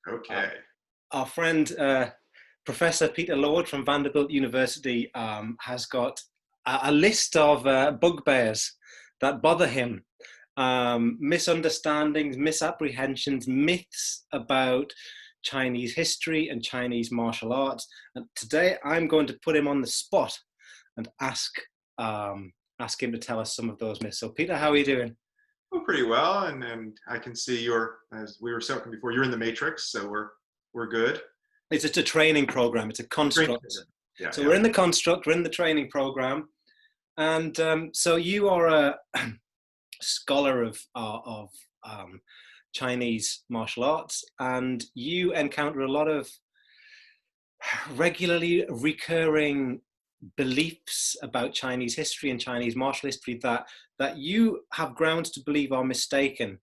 Okay. Our friend, Professor Peter Lorge from Vanderbilt University has got a list of bugbears that bother him. Misunderstandings, misapprehensions, myths about Chinese history and Chinese martial arts. And today I'm going to put him on the spot and ask him to tell us some of those myths. So Peter, how are you doing? Well, pretty well, and I can see you're, as we were talking before, you're in the matrix, so we're good. It's a training program. It's a construct. Yeah, So yeah. we're in the construct. We're in the training program, and so you are a scholar of Chinese martial arts, and you encounter a lot of regularly recurring beliefs about Chinese history and Chinese martial history that you have grounds to believe are mistaken.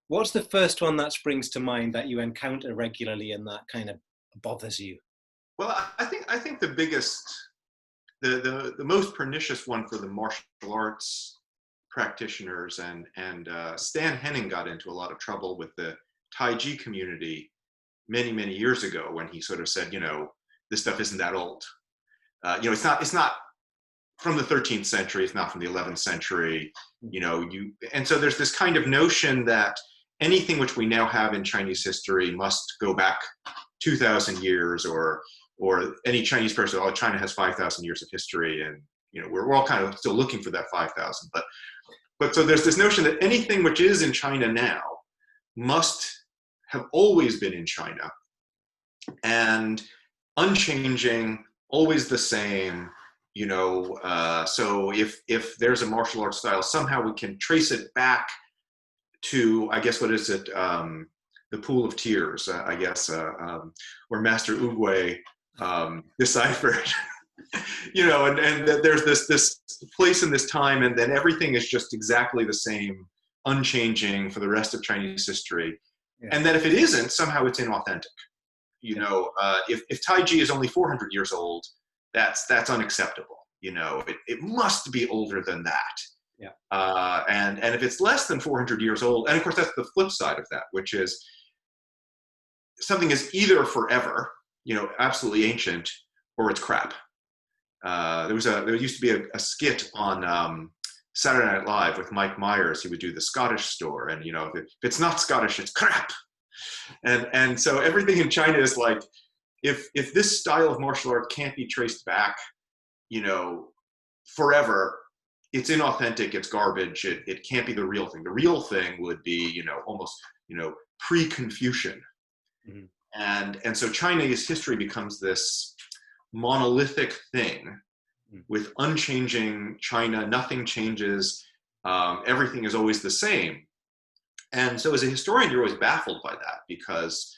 What's the first one that springs to mind that you encounter regularly and that kind of bothers you? Well, I think the biggest, the most pernicious one for the martial arts practitioners, and Stan Henning got into a lot of trouble with the Taiji community many years ago when he sort of said, this stuff isn't that old. It's not from the 13th century. It's not from the 11th century. And so there's this kind of notion that anything which we now have in Chinese history must go back 2,000 years, or any Chinese person, oh, China has 5,000 years of history, and we're all kind of still looking for that 5,000. But so there's this notion that anything which is in China now must have always been in China, and unchanging, always the same. So if there's a martial arts style, somehow we can trace it back to, I guess, what is it? The Pool of Tears, I guess, where Master Oogway deciphered. And there's this place in this time, and then everything is just exactly the same, unchanging for the rest of Chinese history. Yeah. And that if it isn't, somehow it's inauthentic. If Taiji is only 400 years old, that's unacceptable. It must be older than that. Yeah. And if it's less than 400 years old, and of course that's the flip side of that, which is something is either forever, absolutely ancient, or it's crap. There used to be a skit on Saturday Night Live with Mike Myers. He would do the Scottish store, and if it's not Scottish, it's crap. And so everything in China is like, if this style of martial art can't be traced back, forever, it's inauthentic, it's garbage, it can't be the real thing. The real thing would be, almost, pre-Confucian. Mm-hmm. And so Chinese history becomes this monolithic thing with unchanging China, nothing changes, everything is always the same. And so as a historian, you're always baffled by that, because,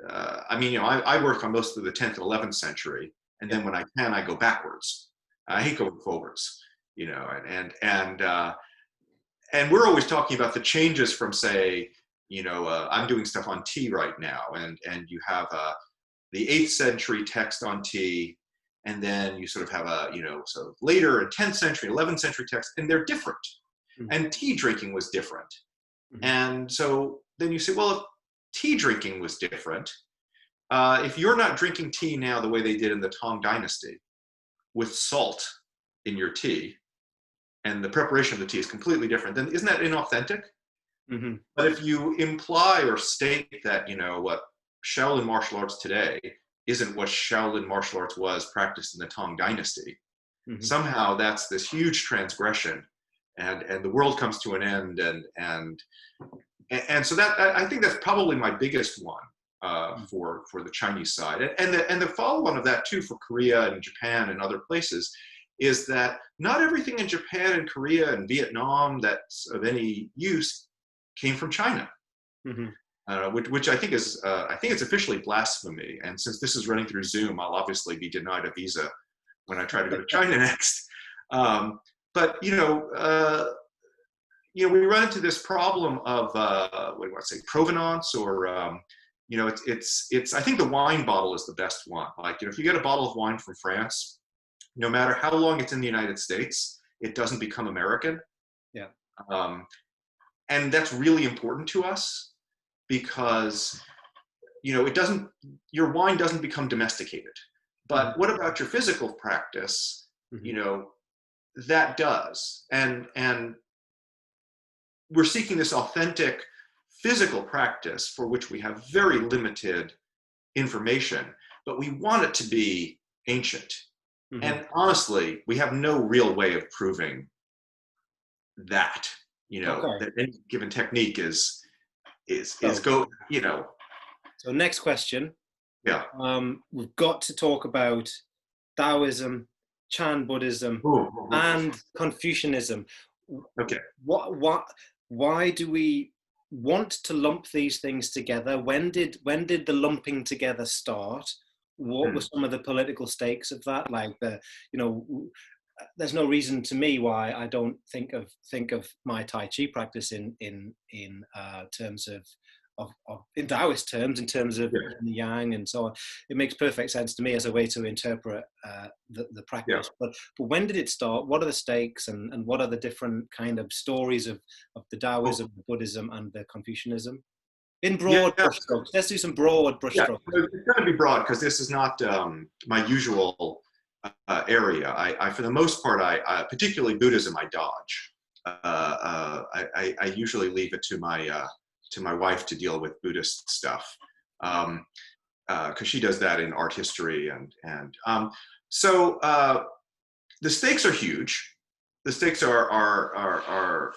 I work on most of the 10th and 11th century, and then when I can, I go backwards. I hate going forwards, and we're always talking about the changes from, say, I'm doing stuff on tea right now, and you have the 8th century text on tea, and then you sort of have so later in 10th century, 11th century text, and they're different. Mm-hmm. And tea drinking was different. Mm-hmm. And so then you say, well, if tea drinking was different, if you're not drinking tea now the way they did in the Tang Dynasty, with salt in your tea, and the preparation of the tea is completely different, then isn't that inauthentic? Mm-hmm. But if you imply or state that, what Shaolin martial arts today isn't what Shaolin martial arts was practiced in the Tang Dynasty, mm-hmm. somehow that's this huge transgression, and the world comes to an end, and so that, I think that's probably my biggest one for the Chinese side, and the follow-on of that too for Korea and Japan and other places is that not everything in Japan and Korea and Vietnam that's of any use came from China. Mm-hmm. Which I think is, I think it's officially blasphemy. And since this is running through Zoom, I'll obviously be denied a visa when I try to go to China next. But we run into this problem of what do you want to say, provenance, or it's. I think the wine bottle is the best one. Like, if you get a bottle of wine from France, no matter how long it's in the United States, it doesn't become American. Yeah. And that's really important to us, because it doesn't, your wine doesn't become domesticated. But what about your physical practice? That does. And we're seeking this authentic physical practice for which we have very limited information, but we want it to be ancient. And honestly, we have no real way of proving that, that any given technique is go. So next question. Yeah. We've got to talk about Taoism, Chan Buddhism, and Confucianism. Okay. Why do we want to lump these things together? When did the lumping together start? What were some of the political stakes of that? Like there's no reason to me why I don't think of my Tai Chi practice in terms of in Taoist terms, in terms of yang and so on. It makes perfect sense to me as a way to interpret the practice. Yeah. But when did it start? What are the stakes, and what are the different kind of stories of the Taoism, the Buddhism, and the Confucianism? In broad brushstrokes. Let's do some broad brushstrokes. Yeah, it's going to be broad because this is not my usual area. I for the most part, I particularly Buddhism, I dodge. I usually leave it to my wife to deal with Buddhist stuff, because she does that in art history, and so the stakes are huge. The stakes are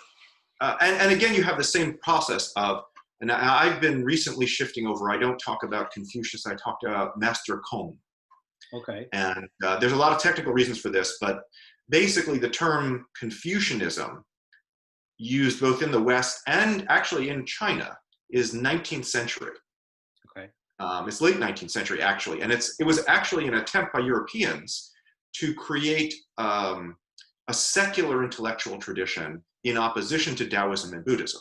and again, you have the same process of. And I've been recently shifting over. I don't talk about Confucius. I talk about Master Kong. Okay. And there's a lot of technical reasons for this, but basically the term Confucianism, used both in the West and actually in China, is 19th century. Okay. It's late 19th century, actually. And it was actually an attempt by Europeans to create a secular intellectual tradition in opposition to Taoism and Buddhism.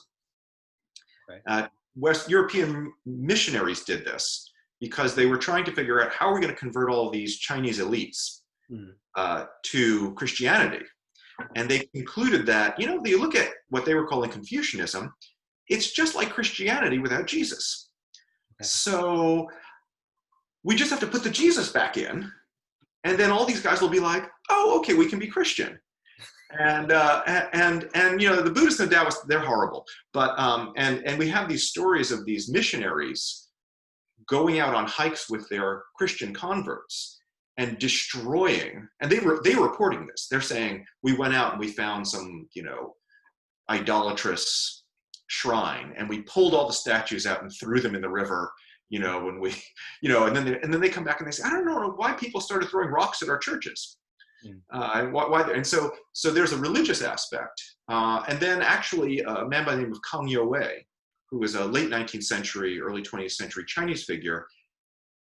West European missionaries did this because they were trying to figure out how are we going to convert all of these Chinese elites to Christianity. And they concluded that, you look at what they were calling Confucianism, it's just like Christianity without Jesus. Okay. So we just have to put the Jesus back in, and then all these guys will be like, oh, okay, we can be Christian. And the Buddhists and Taoists, they're horrible. But and we have these stories of these missionaries going out on hikes with their Christian converts and destroying. And they were reporting this. They're saying, we went out and we found some idolatrous shrine, and we pulled all the statues out and threw them in the river. When we and then they come back and they say, I don't know why people started throwing rocks at our churches. And why? And so there's a religious aspect, and then actually a man by the name of Kang Youwei, who was a late 19th century, early 20th century Chinese figure.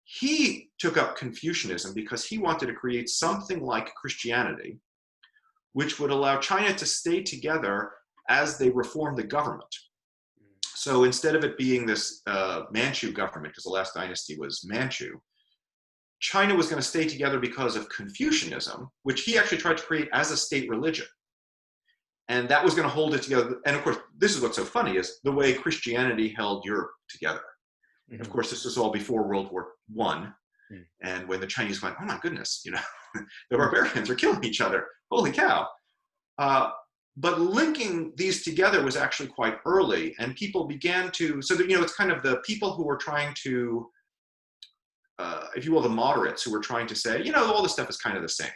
He took up Confucianism because he wanted to create something like Christianity, which would allow China to stay together as they reformed the government. So instead of it being this Manchu government, because the last dynasty was Manchu, China was going to stay together because of Confucianism, which he actually tried to create as a state religion. And that was going to hold it together. And of course, this is what's so funny, is the way Christianity held Europe together. Mm-hmm. Of course, this was all before World War I. Mm-hmm. And when the Chinese went, oh my goodness, the barbarians are killing each other. Holy cow. But linking these together was actually quite early. And people began to, so that, it's kind of the people who were trying to, if you will, the moderates who were trying to say, all this stuff is kind of the same.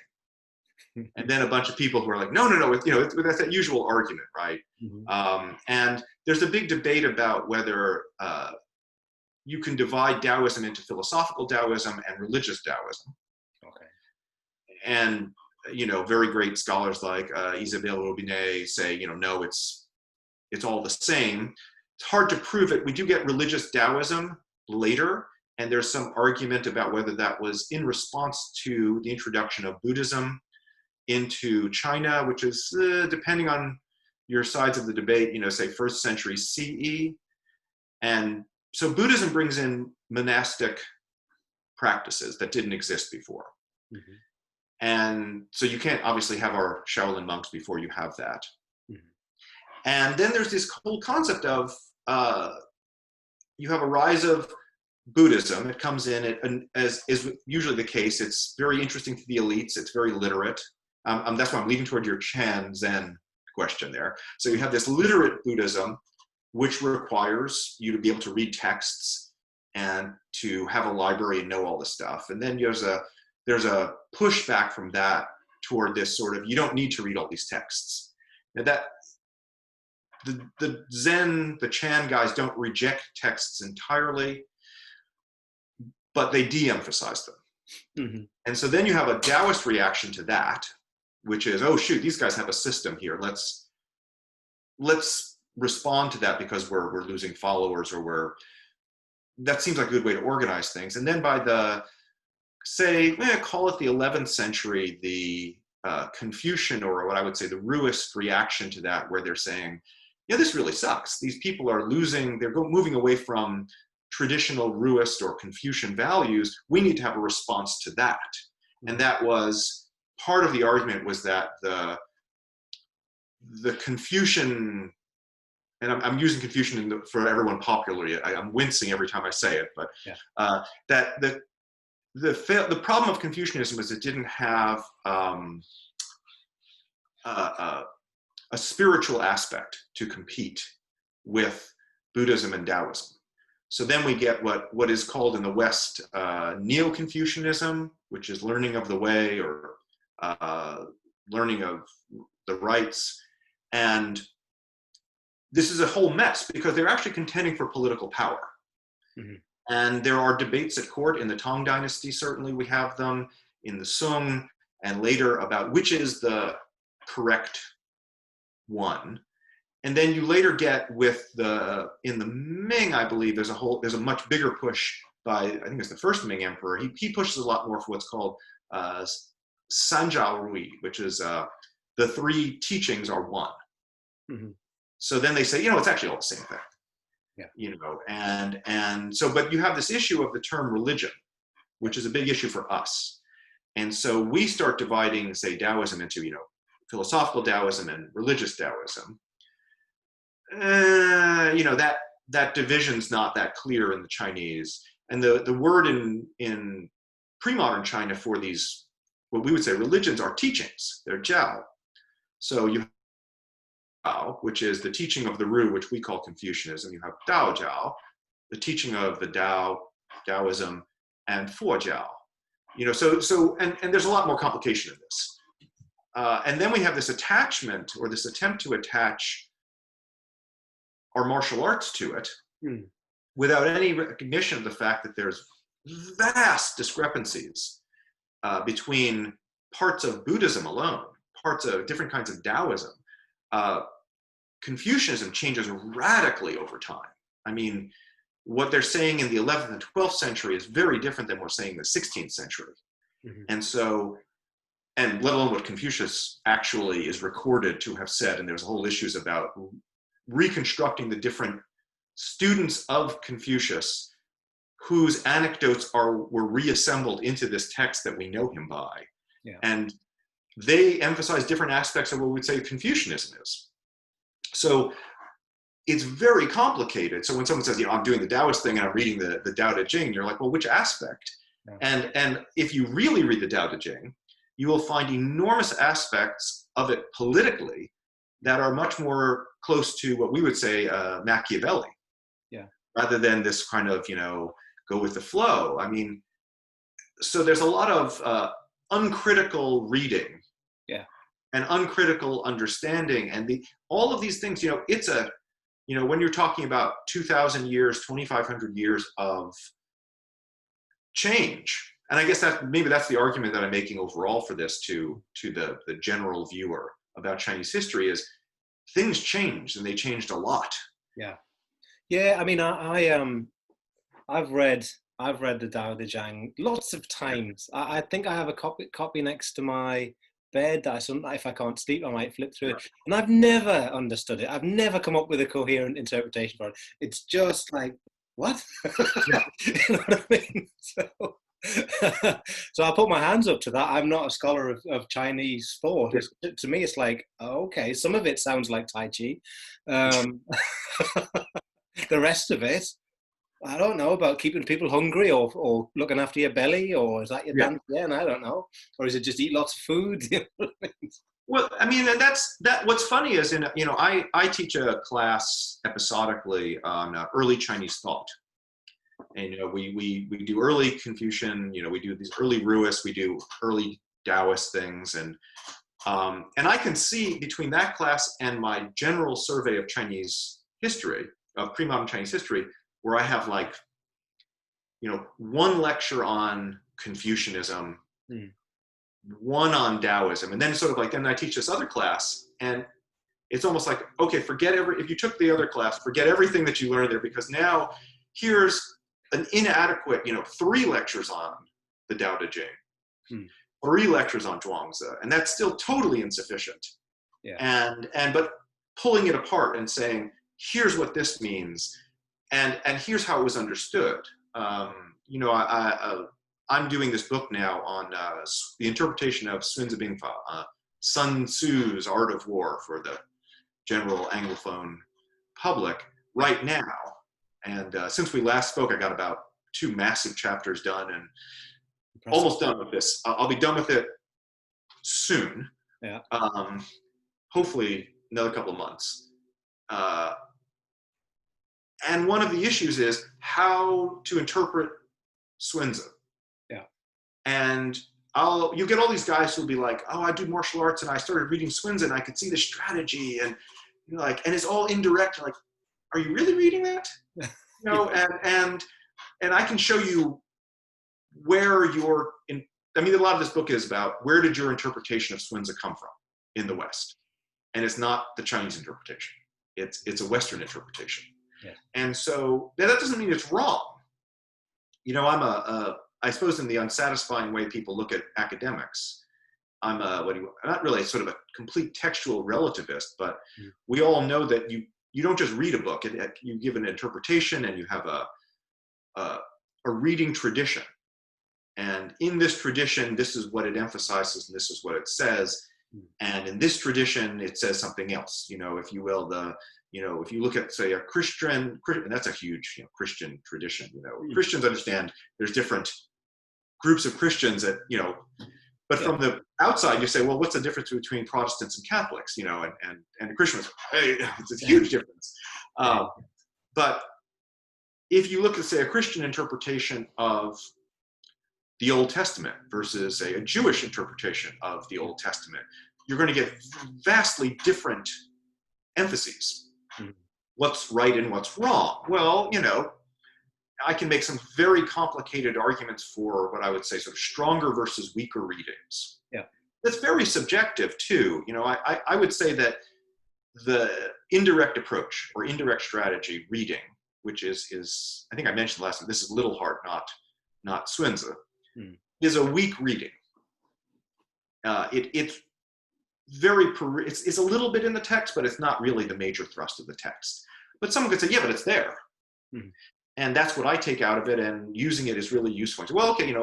And then a bunch of people who are like, no, that's that usual argument, right? Mm-hmm. And there's a big debate about whether you can divide Taoism into philosophical Taoism and religious Taoism. Okay. And, very great scholars like Isabelle Robinet say, no, it's all the same. It's hard to prove it. We do get religious Taoism later. And there's some argument about whether that was in response to the introduction of Buddhism into China, which is, depending on your sides of the debate, say 1st century CE. And so Buddhism brings in monastic practices that didn't exist before. Mm-hmm. And so you can't obviously have our Shaolin monks before you have that. Mm-hmm. And then there's this whole concept of, you have a rise of Buddhism. It comes in, and as is usually the case, it's very interesting to the elites. It's very literate. That's why I'm leading toward your Chan Zen question there. So you have this literate Buddhism, which requires you to be able to read texts and to have a library and know all the stuff. And then there's a pushback from that toward this sort of, you don't need to read all these texts. Now that the Zen, the Chan guys don't reject texts entirely, but they de-emphasize them. Mm-hmm. And so then you have a Taoist reaction to that, which is, oh shoot, these guys have a system here. Let's respond to that because we're losing followers, or that seems like a good way to organize things. And then by the, call it the 11th century, the Confucian, or what I would say the Ruist reaction to that, where they're saying, yeah, this really sucks. These people are losing, moving away from traditional Ruist or Confucian values. We need to have a response to that. And that was part of the argument, was that the Confucian, and I'm using Confucian for everyone popularly. I'm wincing every time I say it, but yeah. That the problem of Confucianism is it didn't have a spiritual aspect to compete with Buddhism and Taoism. So then we get what is called in the West Neo-Confucianism, which is learning of the way, or learning of the rights. And this is a whole mess because they're actually contending for political power. Mm-hmm. And there are debates at court in the Tang Dynasty, certainly we have them, in the Sung, and later about which is the correct one. And then you later get in the Ming, I believe, there's a much bigger push by, I think it's the first Ming emperor. He pushes a lot more for what's called Sanjiao Rui, which is the three teachings are one. Mm-hmm. So then they say, it's actually all the same thing. Yeah. And so, but you have this issue of the term religion, which is a big issue for us. And so we start dividing, say, Taoism into, philosophical Taoism and religious Taoism. That division's not that clear in the Chinese. And the word in pre-modern China for these, what we would say religions, are teachings. They're jiao. So you have Dao, which is the teaching of the Ru, which we call Confucianism. You have Dao Jiao, the teaching of the Tao, Taoism, and Fo Jiao. And there's a lot more complication in this. And then we have this attachment, or this attempt to attach our martial arts to it, without any recognition of the fact that there's vast discrepancies between parts of Buddhism alone, parts of different kinds of Taoism. Confucianism changes radically over time. I mean, what they're saying in the 11th and 12th century is very different than what we're saying in the 16th century. Mm-hmm. And so, and let alone what Confucius actually is recorded to have said, and there's whole issues about reconstructing the different students of Confucius whose anecdotes were reassembled into this text that we know him by. Yeah. And they emphasize different aspects of what we would say Confucianism is. So it's very complicated. So when someone says, I'm doing the Taoist thing and I'm reading the Dai Li Jiang, you're like, well, which aspect? Yeah. And if you really read the Dai Li Jiang, you will find enormous aspects of it politically that are much more close to what we would say Machiavelli, rather than this kind of, go with the flow. I mean, so there's a lot of uncritical reading, and uncritical understanding, and all of these things. It's when you're talking about 2,000 years, 2,500 years of change, and I guess maybe that's the argument that I'm making overall for this to the general viewer about Chinese history, is things changed, and they changed a lot. Yeah. I mean, I've read the Dai Li Jiang lots of times. I think I have a copy next to my bed that if I can't sleep, I might flip through it. And I've never understood it. I've never come up with a coherent interpretation for it. It's just like, what? You know what I mean? So I'll put my hands up to that. I'm not a scholar of Chinese thought. To me, it's like, okay, some of it sounds like Tai Chi. The rest of it, I don't know, about keeping people hungry, or looking after your belly, or is that your Yeah. dance? Yeah, and I don't know. Or is it just eat lots of food? Well, I mean, and that's that. What's funny is, I teach a class episodically on early Chinese thought, and we do early Confucian. We do these early Ruists, we do early Taoist things, and I can see between that class and my general survey of Chinese history, of pre-modern Chinese history, where I have like, one lecture on Confucianism, one on Taoism, and then sort of like, then I teach this other class, and it's almost like, okay, if you took the other class, forget everything that you learned there, because now here's an inadequate, 3 lectures on the Dai Li Jiang, 3 lectures on Zhuangzi, and that's still totally insufficient. Yeah. But pulling it apart and saying, here's what this means, and here's how it was understood. I'm doing this book now on the interpretation of Sunzi Bingfa, Sun Tzu's Art of War, for the general Anglophone public right now. And since we last spoke, I got about 2 massive chapters done, and almost done with this. I'll be done with it soon. Yeah. Hopefully another couple of months. And one of the issues is how to interpret Sunzi. Yeah. And you get all these guys who'll be like, oh, I do martial arts and I started reading Sunzi and I could see the strategy, and and it's all indirect. Like, are you really reading that? And I can show you where I mean, a lot of this book is about where did your interpretation of Sunzi come from in the West, and it's not the Chinese interpretation. It's a Western interpretation. Yeah. And so that doesn't mean it's wrong. I suppose in the unsatisfying way people look at academics, I'm not really sort of a complete textual relativist, but we all know that you don't just read a book. You give an interpretation, and you have a reading tradition. And in this tradition, this is what it emphasizes, and this is what it says. And in this tradition, it says something else. If you will, if you look at, say, a Christian, and that's a huge Christian tradition. Christians understand there's different groups of Christians that But from the outside, you say, well, what's the difference between Protestants and Catholics? And Christians, hey, it's a huge difference. But if you look at, say, a Christian interpretation of the Old Testament versus, say, a Jewish interpretation of the Old Testament, you're going to get vastly different emphases. What's right and what's wrong? Well, I can make some very complicated arguments for what I would say sort of stronger versus weaker readings. Yeah. That's very subjective too. I would say that the indirect approach or indirect strategy reading, which is I think I mentioned last time, this is Little Heart, not Sunzi, is a weak reading. It's a little bit in the text, but it's not really the major thrust of the text. But someone could say, yeah, but it's there. And that's what I take out of it, and using it is really useful. So, well, okay,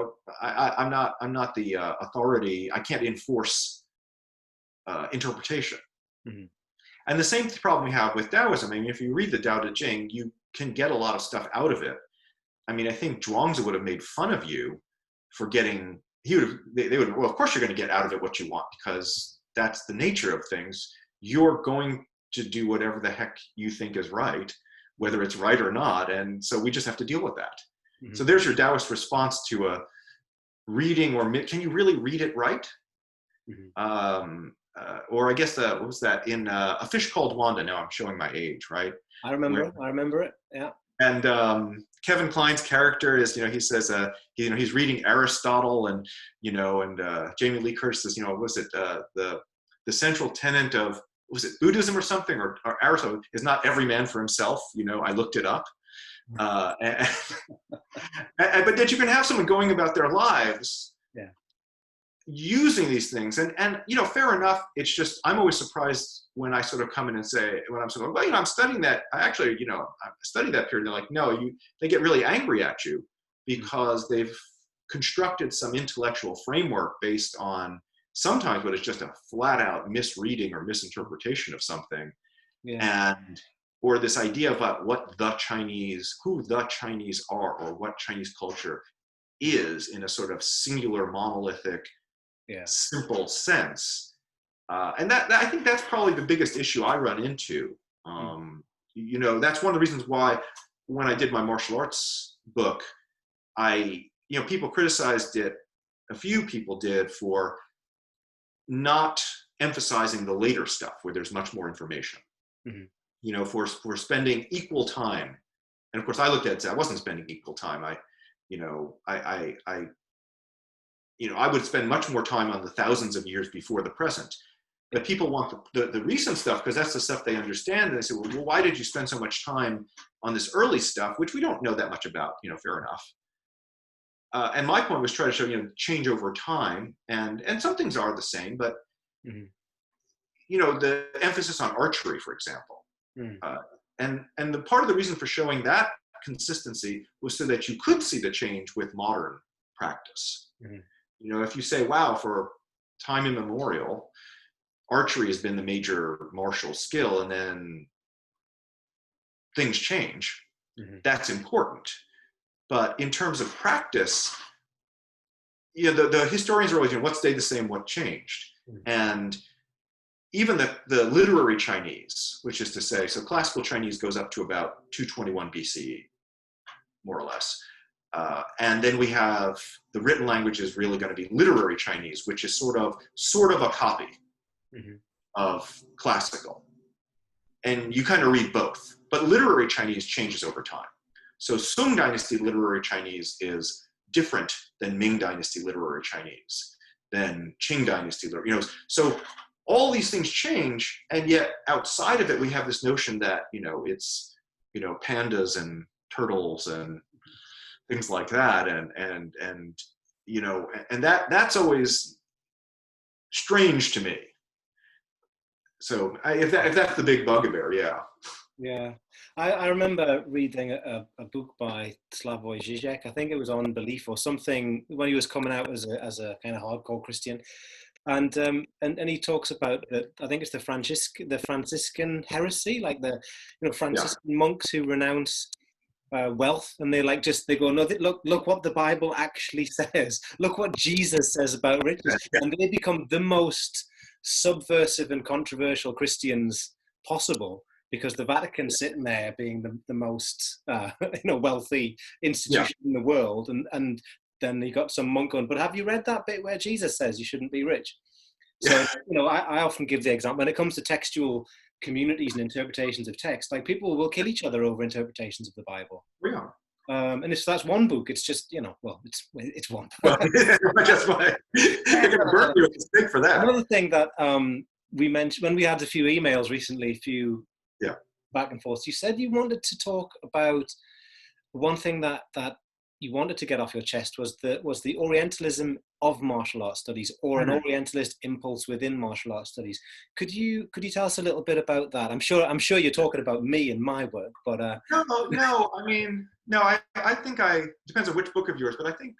I'm not the authority. I can't enforce interpretation. And the same problem we have with Taoism. I mean, if you read the Dai Li Jiang, you can get a lot of stuff out of it. I mean, I think Zhuangzi would have made fun of you for getting. They would. Well, of course, you're going to get out of it what you want, because that's the nature of things. You're going to do whatever the heck you think is right, whether it's right or not. And so we just have to deal with that. So there's your Taoist response to a reading, or can you really read it right? Or I guess what was that in A Fish Called Wanda? Now I'm showing my age, right? I remember it. Yeah. And Kevin Kline's character is, he says, he's reading Aristotle, and Jamie Lee Curtis says, was it the central tenet of, was it Buddhism or something, or Aristotle is not every man for himself. I looked it up. But that you can have someone going about their lives using these things. And fair enough. It's just, I'm always surprised when I sort of come in and say, when I'm sort of, well, I'm studying that. I actually, I studied that period. They're like, no, they get really angry at you because they've constructed some intellectual framework based on sometimes what is just a flat out misreading or misinterpretation of something. And or this idea about who the Chinese are, or what Chinese culture is in a sort of singular, monolithic, simple sense. And that I think that's probably the biggest issue I run into. That's one of the reasons why when I did my martial arts book, people criticized it, a few people did, for not emphasizing the later stuff where there's much more information. For spending equal time. And of course I looked at it and said I wasn't spending equal time. I would spend much more time on the thousands of years before the present. But people want the recent stuff because that's the stuff they understand. And they say, well, why did you spend so much time on this early stuff, which we don't know that much about, fair enough. And my point was try to show, change over time. And some things are the same, but, the emphasis on archery, for example. And the part of the reason for showing that consistency was so that you could see the change with modern practice. If you say, wow, for time immemorial, archery has been the major martial skill, and then things change, that's important. But in terms of practice, the historians are always, what stayed the same, what changed? And even the literary Chinese, which is to say, so classical Chinese goes up to about 221 BCE, more or less. And then we have the written language is really going to be literary Chinese, which is sort of a copy of classical. And you kind of read both. But literary Chinese changes over time. So Sung Dynasty literary Chinese is different than Ming Dynasty literary Chinese, than Qing Dynasty, so all these things change, and yet outside of it, we have this notion that, it's, pandas and turtles and things like that. And that's always strange to me. So if that's the big bugbear, yeah. Yeah, I remember reading a book by Slavoj Žižek. I think it was on belief or something when he was coming out as a kind of hardcore Christian, and he talks about I think it's the Franciscan heresy, like the Franciscan monks who renounce wealth, and they go, no, look what the Bible actually says. Look what Jesus says about riches, and they become the most subversive and controversial Christians possible. Because the Vatican's sitting there being the most wealthy institution in the world, and then you got some monk on. But have you read that bit where Jesus says you shouldn't be rich? So I often give the example when it comes to textual communities and interpretations of text. Like people will kill each other over interpretations of the Bible. Yeah. And if that's one book, it's just it's one. Just why they're going to burn you at the stake for that. Another thing that we mentioned when we had a few emails recently, back and forth. You said you wanted to talk about one thing that you wanted to get off your chest was the Orientalism of martial arts studies, or an Orientalist impulse within martial arts studies. Could you tell us a little bit about that? I'm sure you're talking about me and my work, but no. I mean, no. I think depends on which book of yours, but I think.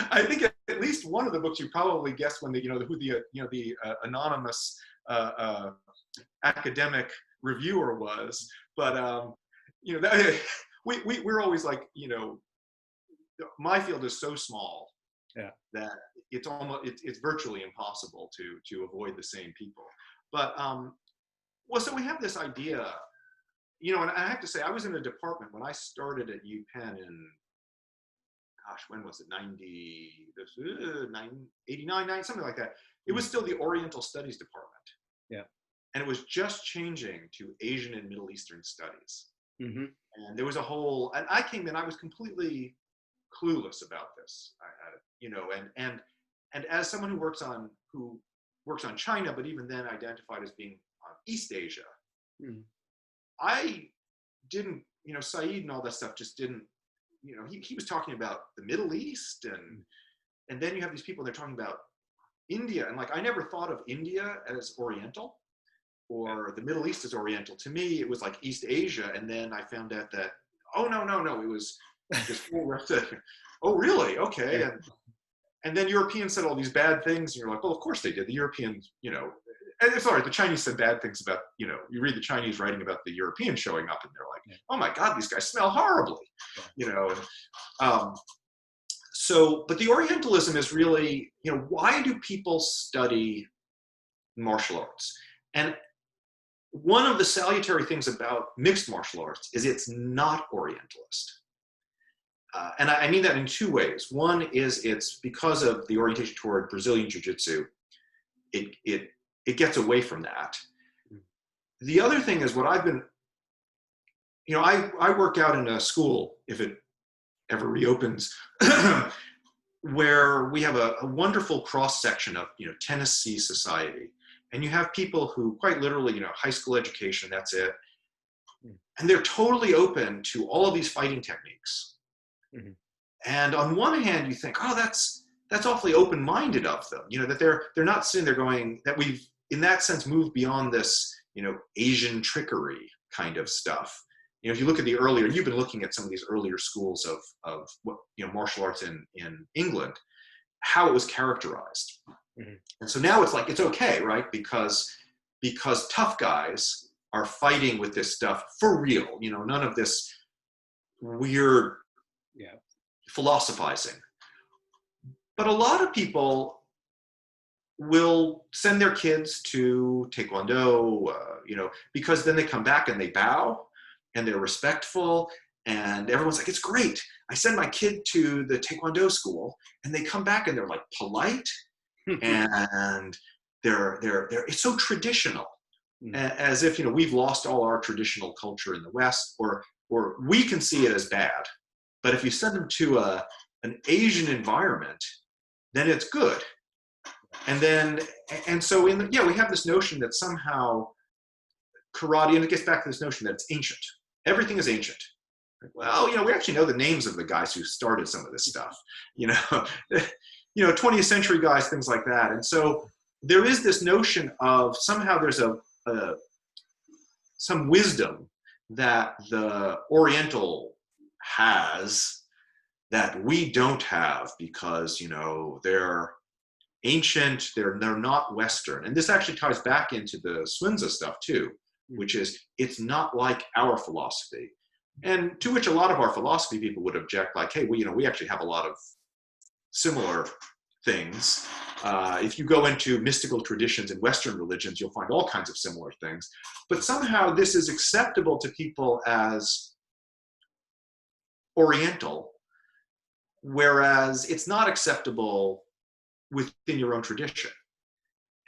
I think at least one of the books you probably guessed when the anonymous academic reviewer was, but we're always like, my field is so small that it's virtually impossible to avoid the same people. But so we have this idea, and I have to say I was in a department when I started at UPenn in, when was it? 89, something like that. It was still the Oriental Studies department. Yeah. And it was just changing to Asian and Middle Eastern studies. And there was and I came in, I was completely clueless about this. And as someone who works on China, but even then identified as being on East Asia, I didn't, Said and all that stuff just didn't, he was talking about the Middle East, and then you have these people, they're talking about India, and I never thought of India as Oriental or the Middle East as Oriental. To me, it was like East Asia, and then I found out that, no, it was this full rest of, oh really? Okay. And then Europeans said all these bad things, and you're like, well, of course they did. The Europeans, and sorry, the Chinese said bad things about, you read the Chinese writing about the Europeans showing up and they're like, oh my God, these guys smell horribly, So, but the Orientalism is really, why do people study martial arts? And one of the salutary things about mixed martial arts is it's not Orientalist. And I mean that in two ways. One is it's because of the orientation toward Brazilian Jiu-Jitsu, it gets away from that. The other thing is what I've been, I work out in a school, if it ever reopens, where we have a wonderful cross-section of, Tennessee society. And you have people who quite literally, high school education, that's it. And they're totally open to all of these fighting techniques. Mm-hmm. And on one hand, you think, oh, that's awfully open-minded of them, that they're not sitting there going, that we've, in that sense, moved beyond this, Asian trickery kind of stuff. If you look at the earlier, you've been looking at some of these earlier schools of what, martial arts in England, how it was characterized. Mm-hmm. And so now it's like, it's okay, right? Because tough guys are fighting with this stuff for real, none of this weird philosophizing. But a lot of people will send their kids to Taekwondo, because then they come back and they bow and they're respectful and everyone's like, it's great. I send my kid to the Taekwondo school and they come back and they're like polite and they're it's so traditional, as if, we've lost all our traditional culture in the West, or we can see it as bad. But if you send them to an Asian environment, then it's good. And so we have this notion that somehow karate, and it gets back to this notion that it's ancient. Everything is ancient. Well, we actually know the names of the guys who started some of this stuff, 20th century guys, things like that. And so there is this notion of somehow there's some wisdom that the Oriental has that we don't have because, they're ancient, they're not Western. And this actually ties back into the Swinza stuff too, which is, it's not like our philosophy. And to which a lot of our philosophy people would object, like, hey, we actually have a lot of similar things. If you go into mystical traditions in Western religions, you'll find all kinds of similar things. But somehow this is acceptable to people as Oriental, whereas it's not acceptable within your own tradition.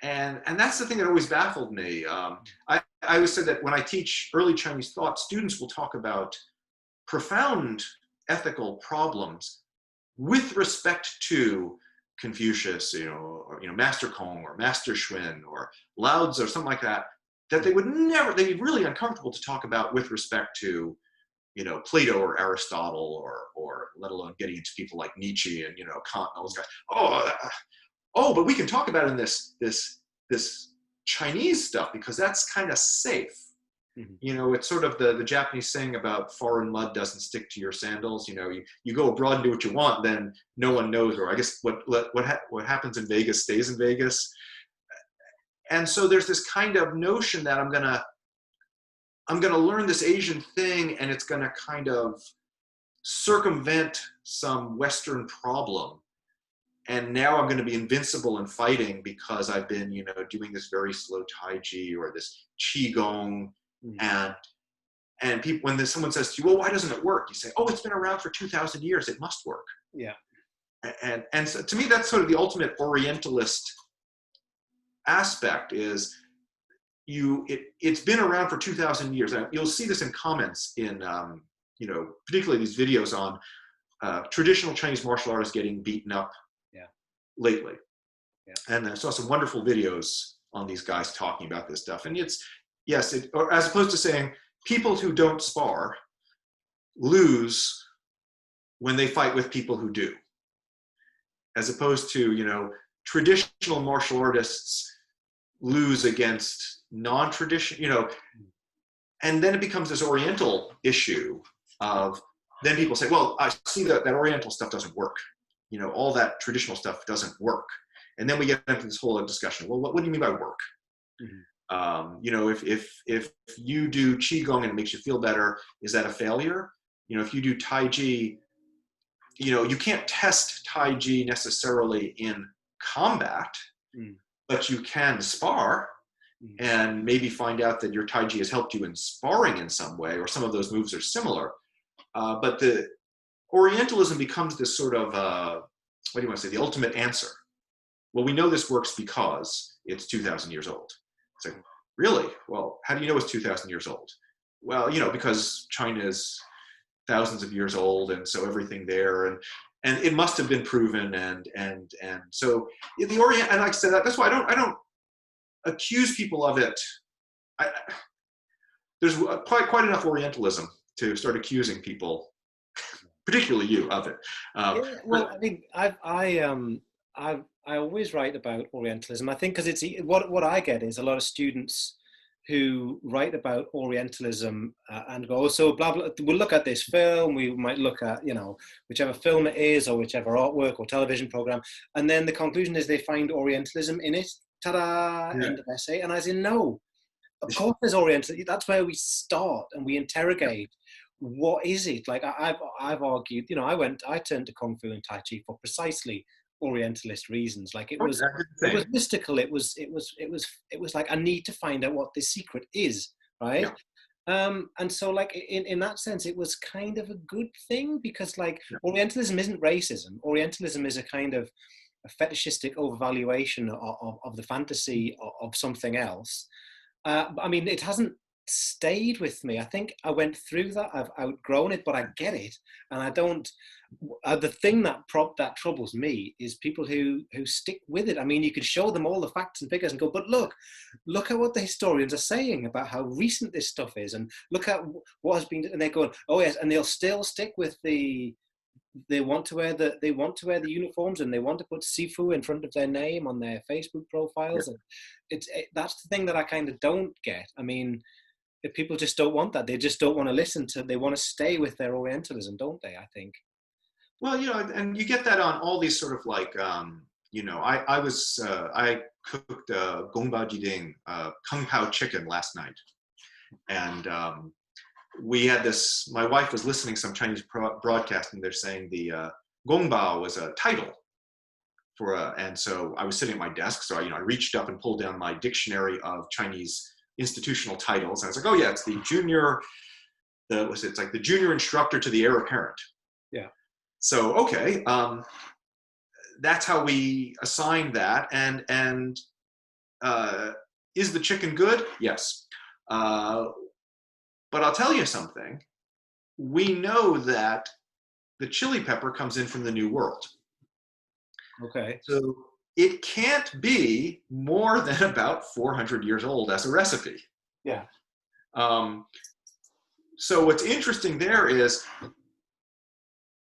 And that's the thing that always baffled me. I always said that when I teach early Chinese thought, students will talk about profound ethical problems with respect to Confucius, or Master Kong or Master Xuan or Lao Tzu or something like that, that they'd be really uncomfortable to talk about with respect to, Plato or Aristotle, or let alone getting into people like Nietzsche and, Kant and all those guys. But we can talk about it in this Chinese stuff because that's kind of safe. Mm-hmm. It's sort of the Japanese saying about foreign mud doesn't stick to your sandals. You go abroad and do what you want, then no one knows, or I guess what happens in Vegas stays in Vegas. And so there's this kind of notion that I'm gonna learn this Asian thing and it's gonna kind of circumvent some Western problem. And now I'm going to be invincible in fighting because I've been, doing this very slow Taiji or this Qigong. Mm-hmm. And people, when someone says to you, well, why doesn't it work? You say, oh, it's been around for 2,000 years. It must work. Yeah. And so to me, that's sort of the ultimate Orientalist aspect is it's been around for 2,000 years. And you'll see this in comments in, particularly these videos on traditional Chinese martial artists getting beaten up lately. Yeah. And I saw some wonderful videos on these guys talking about this stuff. And or as opposed to saying people who don't spar lose when they fight with people who do, as opposed to, traditional martial artists lose against non-traditional, and then it becomes this Oriental issue of, then people say, well, I see that Oriental stuff doesn't work. All that traditional stuff doesn't work. And then we get into this whole discussion. Well, what do you mean by work? Mhm. You know, if you do qigong and it makes you feel better, is that a failure? You know, if you do tai chi, you know, you can't test tai chi necessarily in combat, Mm. but you can spar Mm. and maybe find out that your tai chi has helped you in sparring in some way, or some of those moves are similar. But the Orientalism becomes this sort of, what do you want to say, the ultimate answer. Well, we know this works because it's 2,000 years old. It's like, really? Well, how do you know it's 2,000 years old? Well, you know, because China is thousands of years old, and so everything there, and it must have been proven, and so the Orient, and like I said, that's why I don't accuse people of it. I, there's quite enough Orientalism to start accusing people, particularly you, of it. Yeah, well, But I think I always write about Orientalism. I think because it's what I get is a lot of students who write about Orientalism and go, "Oh, so blah blah. We'll look at this film. We might look at whichever film it is, or whichever artwork or television program, and then the conclusion is they find Orientalism in it. Ta-da! yeah, End of essay. And I say no. Of course, there's Orientalism. That's where we start and we interrogate. What is it? Like I've argued. I turned to Kung Fu and Tai Chi for precisely Orientalist reasons. Like okay, I did the it was same. mystical. It was like I need to find out what this secret is, right? Yeah, And so like in that sense, it was kind of a good thing because like yeah, Orientalism isn't racism. Orientalism is a kind of a fetishistic overvaluation of the fantasy of something else. I mean, it hasn't stayed with me. I think I went through that. I've outgrown it, but I get it, and I don't. The thing that troubles me is people who stick with it. I mean, you can show them all the facts and figures and go, but look at what the historians are saying about how recent this stuff is, and look at what has been. And they're going, oh yes, and they'll still stick with the they want to wear the uniforms and they want to put Sifu in front of their name on their Facebook yeah. profiles. And that's the thing that I kind of don't get. I mean, if people just don't want that, they just don't want to listen to. They want to stay with their Orientalism, don't they? I think. Well, you know, and you get that on all these sort of like, you know, I cooked Gongbao Jiding, Kung Pao chicken last night, and we had this. My wife was listening to some Chinese broadcast, and they're saying the Gongbao was a title for and so I was sitting at my desk, so I reached up and pulled down my dictionary of Chinese institutional titles, and I was like, oh yeah, it's the junior, it's like the junior instructor to the heir apparent. Yeah. So okay, that's how we assign that, and is the chicken good? Yes, but I'll tell you something. We know that the chili pepper comes in from the New World. Okay. So it can't be more than about 400 years old as a recipe. Yeah. Um, so what's interesting there is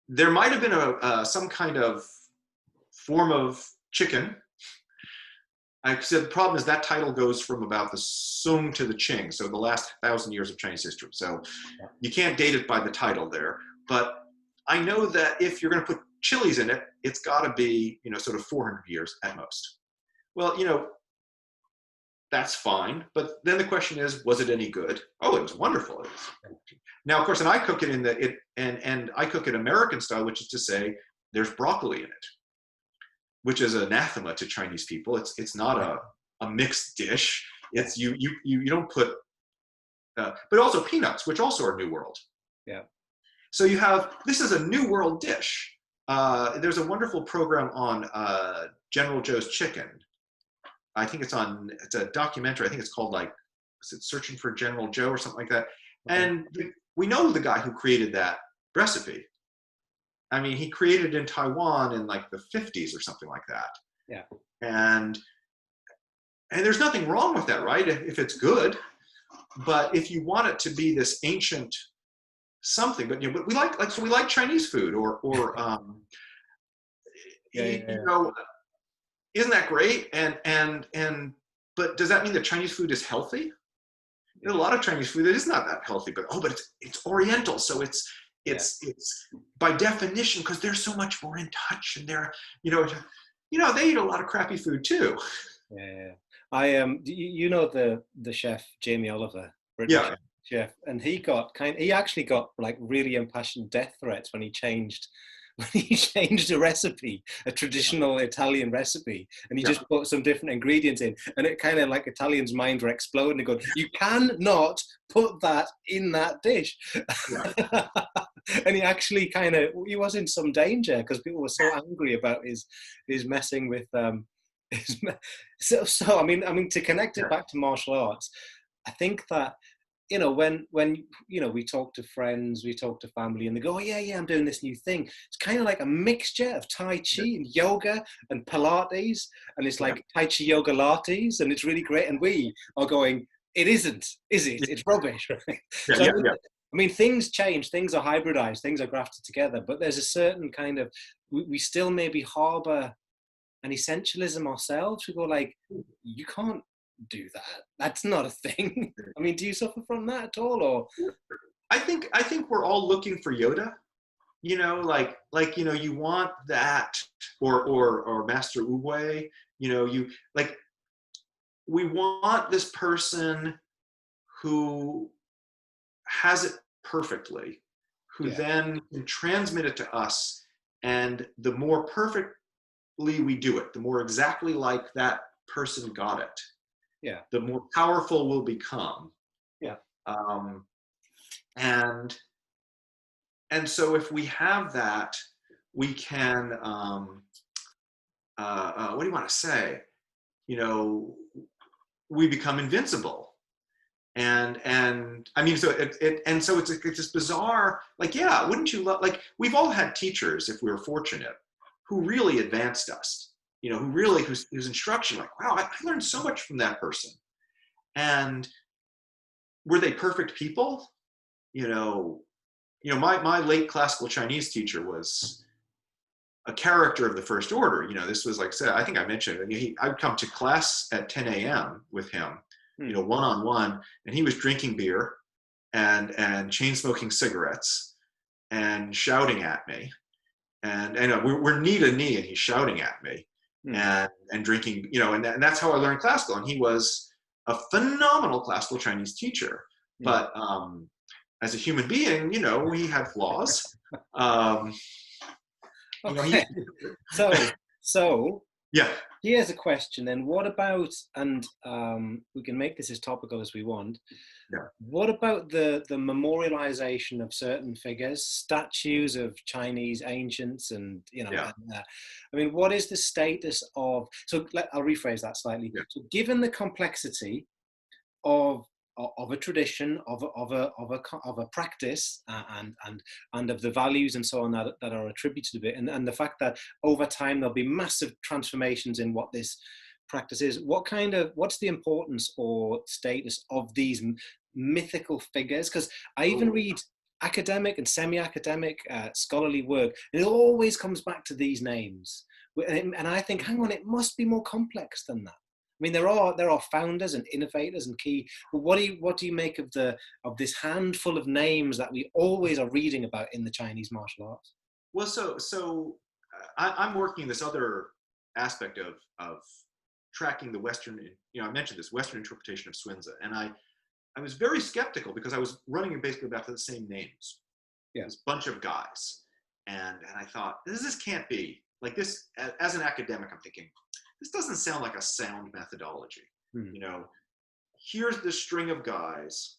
there might have been some kind of form of chicken. I said the problem is that title goes from about the Sung to the Qing, so the last 1,000 years of Chinese history. So you can't date it by the title there. But I know that if you're going to put chilies in it, it's got to be, sort of 400 years at most. Well, that's fine. But then the question is, was it any good? Oh, it was wonderful. Now, of course, and I cook it and I cook it American style, which is to say, there's broccoli in it, which is anathema to Chinese people. It's not a mixed dish. It's you don't put, but also peanuts, which also are New World. Yeah. So this is a New World dish. There's a wonderful program on General Joe's Chicken. I think it's a documentary. I think it's called is it Searching for General Joe or something like that? Okay. And we know the guy who created that recipe. I mean, he created it in Taiwan in the 50s or something like that. Yeah. And there's nothing wrong with that, right? If it's good. But if you want it to be this ancient something, but but we like Chinese food or isn't that great? And but does that mean that Chinese food is healthy? There's a lot of Chinese food that is not that healthy, but it's Oriental, so it's by definition, because they're so much more in touch, and they're they eat a lot of crappy food too. Yeah. You know the chef Jamie Oliver, British Yeah, chef, and he actually got like really impassioned death threats when he changed when he changed a recipe, a traditional Italian recipe, and he yeah, just put some different ingredients in, and it kind of like Italians' minds were exploding and going, "You cannot put that in that dish." yeah. And he actually he was in some danger because people were so angry about his messing with his, so I mean to connect it Yeah. back to martial arts, I think that when we talk to friends, we talk to family, and they go, "Oh yeah, I'm doing this new thing." It's kind of like a mixture of Tai Chi and yoga and Pilates, and it's Yeah. like Tai Chi yoga lattes, and it's really great. And we are going, "It isn't, is it? Yeah. It's rubbish." Right? Yeah. So Yeah. Yeah. I mean, things change, things are hybridized, things are grafted together, but there's a certain kind of we still maybe harbor an essentialism ourselves. We go like, "You can't do that. That's not a thing." I mean, do you suffer from that at all, or? I think we're all looking for Yoda. You want that, or Master Wu. You like we want this person who has it perfectly, who Yeah, then can transmit it to us, and the more perfectly we do it, the more exactly like that person got it, yeah, the more powerful we'll become. yeah, Um, and and so if we have that, we can what do you want to say? You know, we become invincible. And I mean, so it's this bizarre, like, yeah, wouldn't you love, like, we've all had teachers, if we were fortunate, who really advanced us, who really, whose instruction, like, wow, I learned so much from that person. And were they perfect people? My late classical Chinese teacher was a character of the first order. This was, like I said, I think I mentioned, I would come to class at 10 a.m. with him, hmm. one-on-one, and he was drinking beer and chain smoking cigarettes and shouting at me. And we're knee to knee, and he's shouting at me, Hmm. and drinking, and that's how I learned classical. And he was a phenomenal classical Chinese teacher. Hmm. But as a human being, he had flaws. Um, he, Okay, so so yeah, here's a question then. What about, and we can make this as topical as we want, yeah, what about the memorialization of certain figures, statues of Chinese ancients, and yeah, I mean, what is the status of? So I'll rephrase that slightly. yeah, So, given the complexity of a tradition, of a practice, and of the values and so on that are attributed to it, and the fact that over time there'll be massive transformations in what this practice is. What's the importance or status of these mythical figures? Because I even read academic and semi-academic scholarly work, and it always comes back to these names, and I think, hang on, it must be more complex than that. I mean, there are founders and innovators and key. But what do you make of this handful of names that we always are reading about in the Chinese martial arts? Well, so I'm working this other aspect of tracking the Western. I mentioned this Western interpretation of Swinza, and I was very skeptical because I was running it basically back to the same names, Yeah. this bunch of guys, and I thought, this can't be like this. As an academic, I'm thinking, this doesn't sound like a sound methodology. Hmm. Here's the string of guys.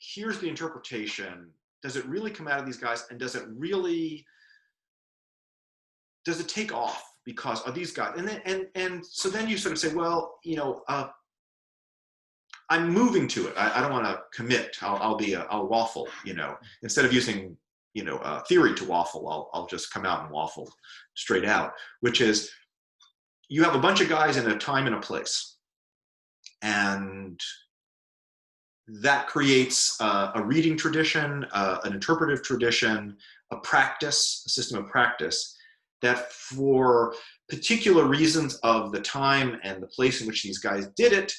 Here's the interpretation. Does it really come out of these guys? And does it take off because of these guys? And so then you sort of say, well, I'm moving to it. I don't want to commit. I'll waffle, instead of using, theory to waffle, I'll just come out and waffle straight out, which is, you have a bunch of guys in a time and a place, and that creates a reading tradition, an interpretive tradition, a system of practice that, for particular reasons of the time and the place in which these guys did it,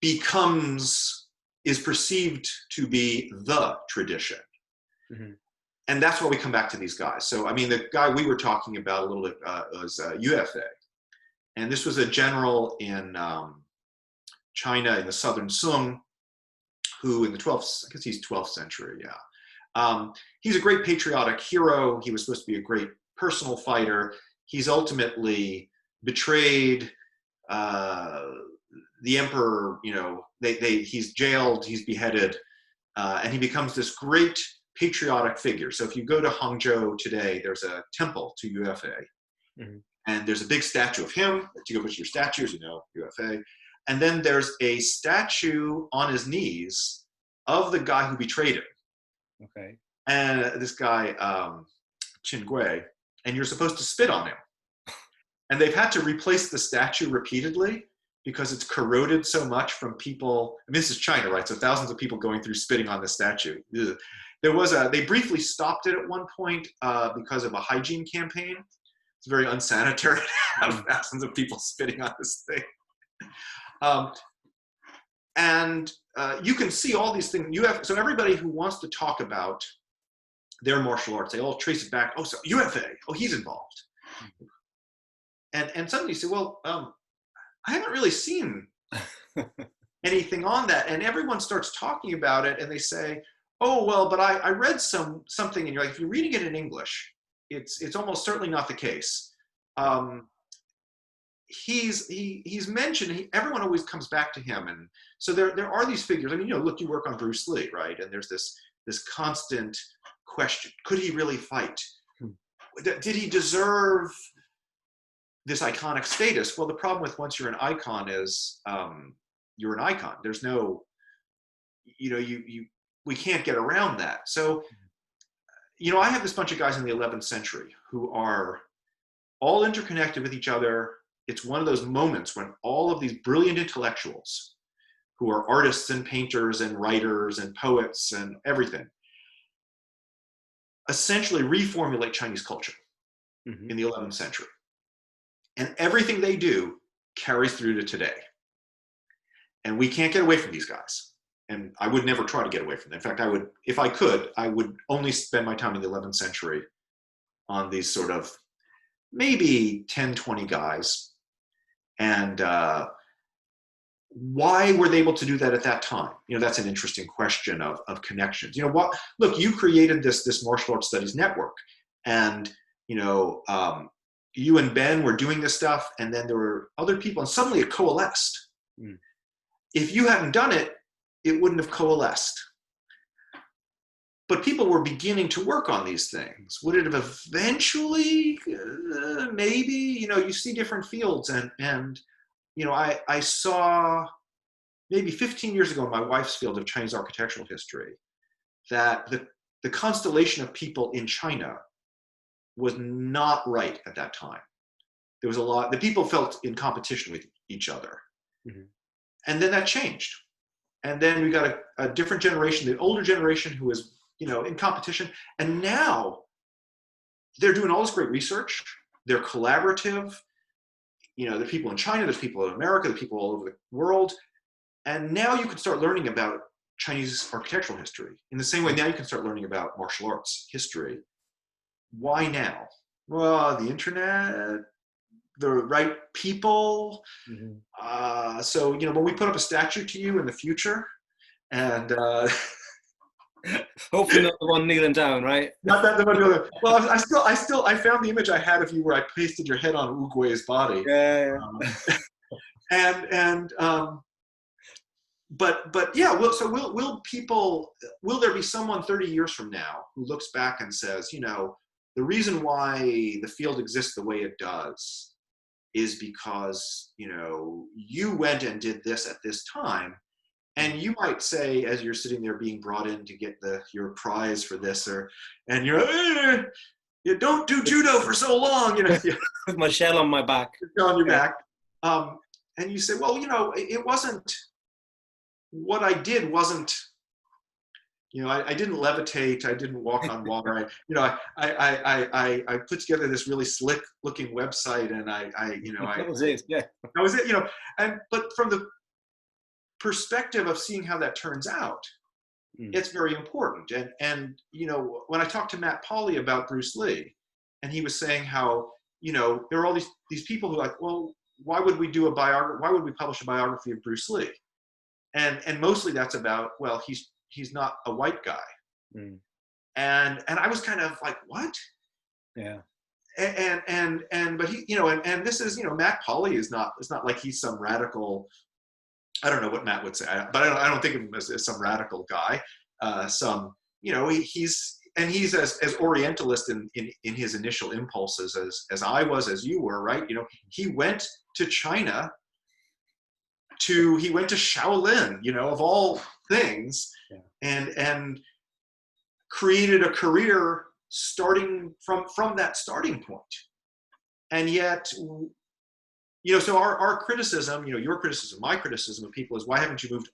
is perceived to be the tradition. Mm-hmm. And that's why we come back to these guys. So, I mean, the guy we were talking about a little bit was UFA. And this was a general in China in the southern Sung, who in the 12th, I guess he's 12th century, yeah. He's a great patriotic hero. He was supposed to be a great personal fighter. He's ultimately betrayed the emperor, you know, he's jailed, he's beheaded, and he becomes this great patriotic figure. So if you go to Hangzhou today, there's a temple to UFA. Mm-hmm. And there's a big statue of him. You go to your statues, you know, UFA. And then there's a statue on his knees of the guy who betrayed him. Okay. And this guy, Qin Gui, and you're supposed to spit on him. And they've had to replace the statue repeatedly because it's corroded so much from people. I mean, this is China, right? So thousands of people going through spitting on the statue. Ugh. They briefly stopped it at one point because of a hygiene campaign. It's very unsanitary to have thousands of people spitting on this thing. You can see all these things. So everybody who wants to talk about their martial arts, they all trace it back. Oh, so UFA. Oh, he's involved. And suddenly you say, well, I haven't really seen anything on that. And everyone starts talking about it, and they say, oh, well, but I read something, and you're like, if you're reading it in English, it's almost certainly not the case. He's mentioned, everyone always comes back to him. And so there are these figures. I mean, you know, look, you work on Bruce Lee, right? And there's this constant question. Could he really fight? Did he deserve this iconic status? Well, the problem with once you're an icon is you're an icon. There's no, you know, we can't get around that. So, you know, I have this bunch of guys in the 11th century who are all interconnected with each other. It's one of those moments when all of these brilliant intellectuals who are artists and painters and writers and poets and everything essentially reformulate Chinese culture in the 11th century. And everything they do carries through to today. And we can't get away from these guys. And I would never try to get away from them. In fact, I would, if I could, I would only spend my time in the 11th century on these sort of maybe 10, 20 guys. And why were they able to do that at that time? You know, that's an interesting question of connections. You know, look, you created this martial arts studies network. And, you know, you and Ben were doing this stuff, and then there were other people, and suddenly it coalesced. If you hadn't done it, it wouldn't have coalesced. But people were beginning to work on these things. Would it have eventually? Maybe. You know, you see different fields, and you know, I saw maybe 15 years ago in my wife's field of Chinese architectural history that the constellation of people in China was not right at that time. There was a lot, the people felt in competition with each other. And then that changed. And then we got a different generation, the older generation who was, you know, in competition. And now they're doing all this great research. They're collaborative. You know, there's people in China, there's people in America, there's people all over the world. And now you can start learning about Chinese architectural history. In the same way, now you can start learning about martial arts history. Why now? Well, the internet, the right people. So, you know, when we put up a statue to you in the future, and hopefully not the one kneeling down, right? Not that the one kneeling. Well, I found the image I had of you where I pasted your head on Wu Gui's body. Yeah. But yeah, will there be someone 30 years from now who looks back and says, you know, the reason why the field exists the way it does is because, you know, you went and did this at this time. And you might say, as you're sitting there being brought in to get your prize for this, and you're, you don't do judo for so long, you know. With my shell on my back. On your back. And you say, well, you know, it wasn't, what I did wasn't, you know, I didn't levitate. I didn't walk on water. I put together this really slick looking website, and that was it. Yeah, that was it. You know, but from the perspective of seeing how that turns out, it's very important. And you know, when I talked to Matt Pauly about Bruce Lee, and he was saying how, you know, there are all these people who are like, well, why would we do a biography? Why would we publish a biography of Bruce Lee? And mostly that's about, well, he's not a white guy. Mm. And I was kind of like, what? Yeah. But he, and this is, Matt Pauly is not, it's not like he's some radical, I don't know what Matt would say, but I don't think of him as some radical guy. He's as Orientalist in his initial impulses as I was, as you were, right? He went to China he went to Shaolin, of all things, and created a career starting from that starting point. And yet, so our criticism, your criticism, my criticism of people is, why haven't you moved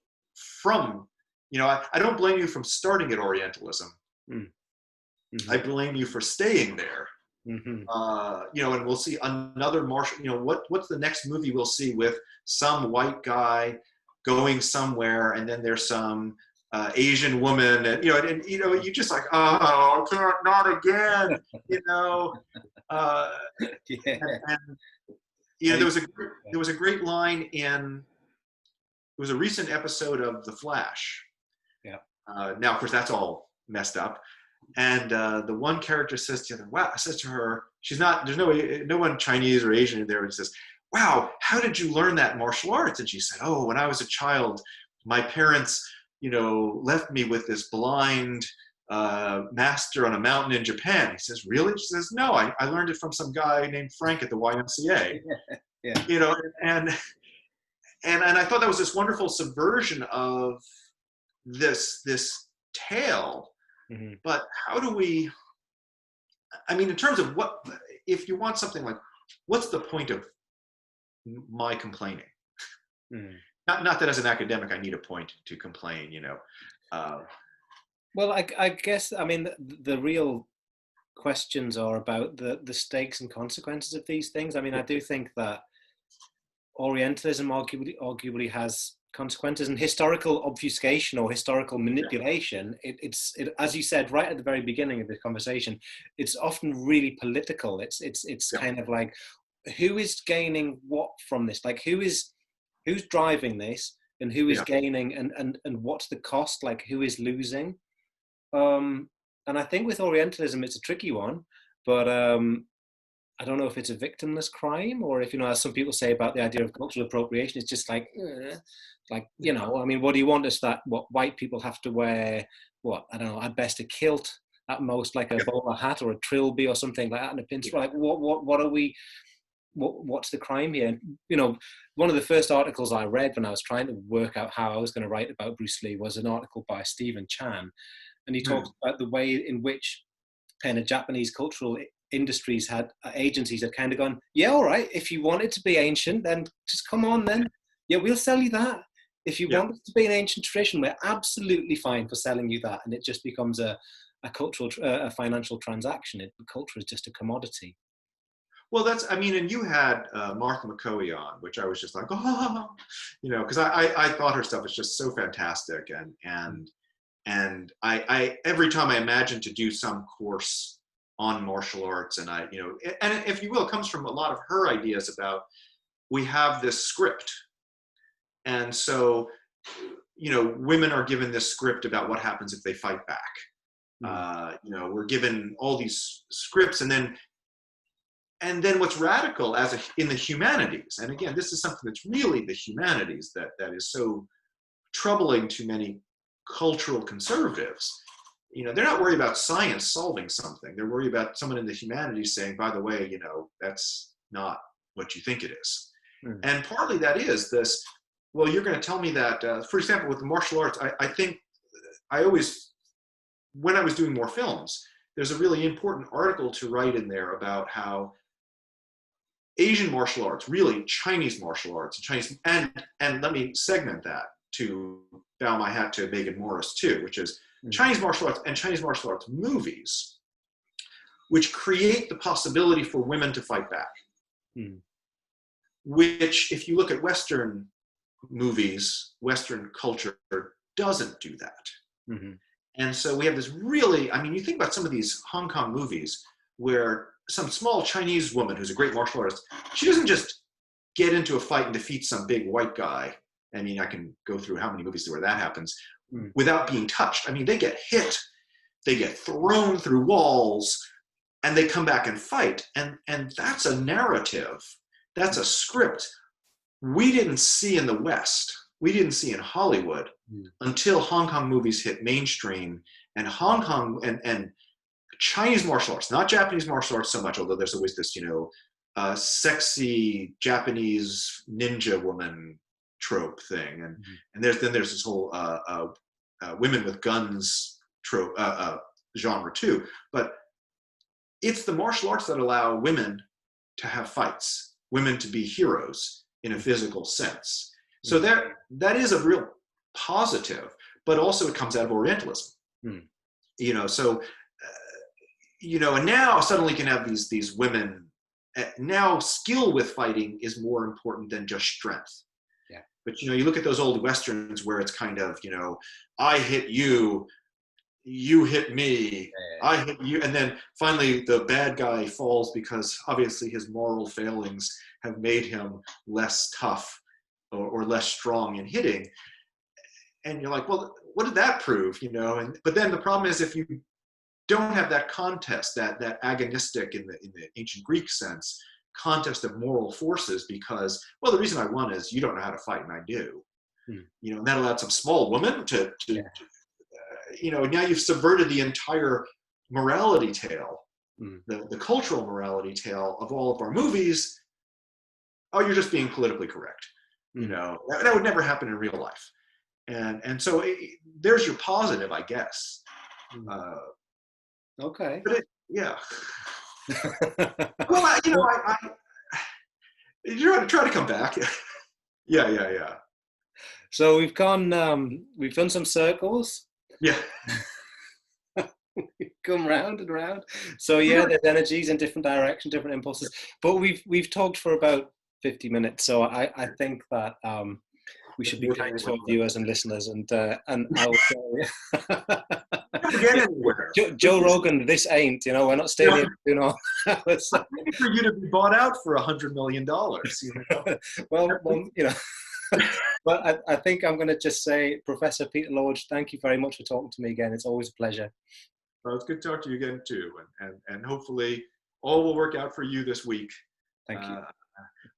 from, I don't blame you from starting at Orientalism. Mm-hmm. I blame you for staying there. Mm-hmm. And we'll see another martial, what's the next movie we'll see with some white guy going somewhere, and then there's some Asian woman, and you just like, oh, not again, there was a great line it was a recent episode of The Flash. Yeah. Now, of course, that's all messed up. And the one character says to the other, wow, says to her, there's no one Chinese or Asian in there, and says, wow, how did you learn that martial arts? And she said, oh, when I was a child, my parents, left me with this blind master on a mountain in Japan. He says, really? She says, no, I learned it from some guy named Frank at the YMCA. Yeah. And I thought that was this wonderful subversion of this tale. Mm-hmm. But how do we, in terms of if you want something like, what's the point of my complaining? Mm. Not that as an academic, I need a point to complain, Well, I guess, the real questions are about the stakes and consequences of these things. I do think that Orientalism arguably has consequences, and historical obfuscation or historical manipulation, it's as you said right at the very beginning of this conversation, it's often really political. It's kind of like, who is gaining what from this? Like, who's driving this, and who is gaining, and what's the cost? Like, who is losing? And I think with Orientalism, it's a tricky one, but I don't know if it's a victimless crime, or if, as some people say about the idea of cultural appropriation, it's just like, what do you want us what white people have to wear, I don't know, at best a kilt, at most like a bowler hat or a trilby or something like that, and a pincer. Like, what are we, what's the crime here? One of the first articles I read when I was trying to work out how I was going to write about Bruce Lee was an article by Stephen Chan, and he talks about the way in which kind of Japanese cultural industries agencies had kind of gone, yeah, all right, if you want it to be ancient, then just come on then. Yeah, we'll sell you that. If you want it to be an ancient tradition, we're absolutely fine for selling you that. And it just becomes a cultural, a financial transaction. Culture is just a commodity. Well, and you had Martha McCoy on, which I was just like, oh, because I thought her stuff was just so fantastic. And I every time I imagined to do some course on martial arts, and and if you will, it comes from a lot of her ideas about, we have this script. And so, women are given this script about what happens if they fight back. We're given all these scripts, and then what's radical in the humanities, and again, this is something that's really the humanities that is so troubling to many cultural conservatives. They're not worried about science solving something. They're worried about someone in the humanities saying, by the way, that's not what you think it is. Mm. And partly that is this, well, you're going to tell me that, for example, with the martial arts, I think I always, when I was doing more films, there's a really important article to write in there about how Asian martial arts, really Chinese martial arts, and let me segment that to bow my hat to Megan Morris too, which is Chinese martial arts and Chinese martial arts movies, which create the possibility for women to fight back. Mm. Which, if you look at Western movies, Western culture doesn't do that. Mm-hmm. And so we have this really, you think about some of these Hong Kong movies where some small Chinese woman who's a great martial artist, she doesn't just get into a fight and defeat some big white guy. I mean, I can go through how many movies where that happens without being touched. I mean, they get hit, they get thrown through walls, and they come back and fight. And that's a narrative. That's a script we didn't see in the West. We didn't see in Hollywood until Hong Kong movies hit mainstream, and Hong Kong and Chinese martial arts, not Japanese martial arts so much, although there's always this, sexy Japanese ninja woman trope thing. And there's this whole women with guns trope, genre too. But it's the martial arts that allow women to have fights, women to be heroes in a physical sense. So that is a real positive, but also it comes out of Orientalism. So and now suddenly you can have these women. Now skill with fighting is more important than just strength. Yeah. But you look at those old westerns where it's kind of I hit you, you hit me, I hit you, and then finally the bad guy falls because obviously his moral failings have made him less tough or less strong in hitting. And you're like, well, what did that prove? But then the problem is if you don't have that contest, that agonistic in the ancient Greek sense, contest of moral forces, because, well, the reason I won is you don't know how to fight and I do. And that allowed some small woman to now you've subverted the entire morality tale, the cultural morality tale of all of our movies. Oh, you're just being politically correct. That would never happen in real life. And so there's your positive, I guess. Okay. But well, I you're try to come back. Yeah. So we've done some circles. Yeah. We've come round and round. So there's energies in different directions, different impulses. But we've talked for about 50 minutes. So I think that we should be kind to our viewers and listeners, and I will say, Joe Rogan, this ain't, we're not staying here doing all that. I'm waiting for you to be bought out for $100 million. Well, but I think I'm going to just say, Professor Peter Lorge, thank you very much for talking to me again. It's always a pleasure. Well, it's good to talk to you again too, and hopefully all will work out for you this week. Thank you.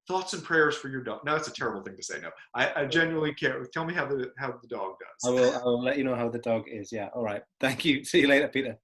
Thoughts and prayers for your dog. No, it's a terrible thing to say. No, I genuinely care. Tell me how the dog does. I will let you know how the dog is. Yeah. All right. Thank you. See you later, Peter.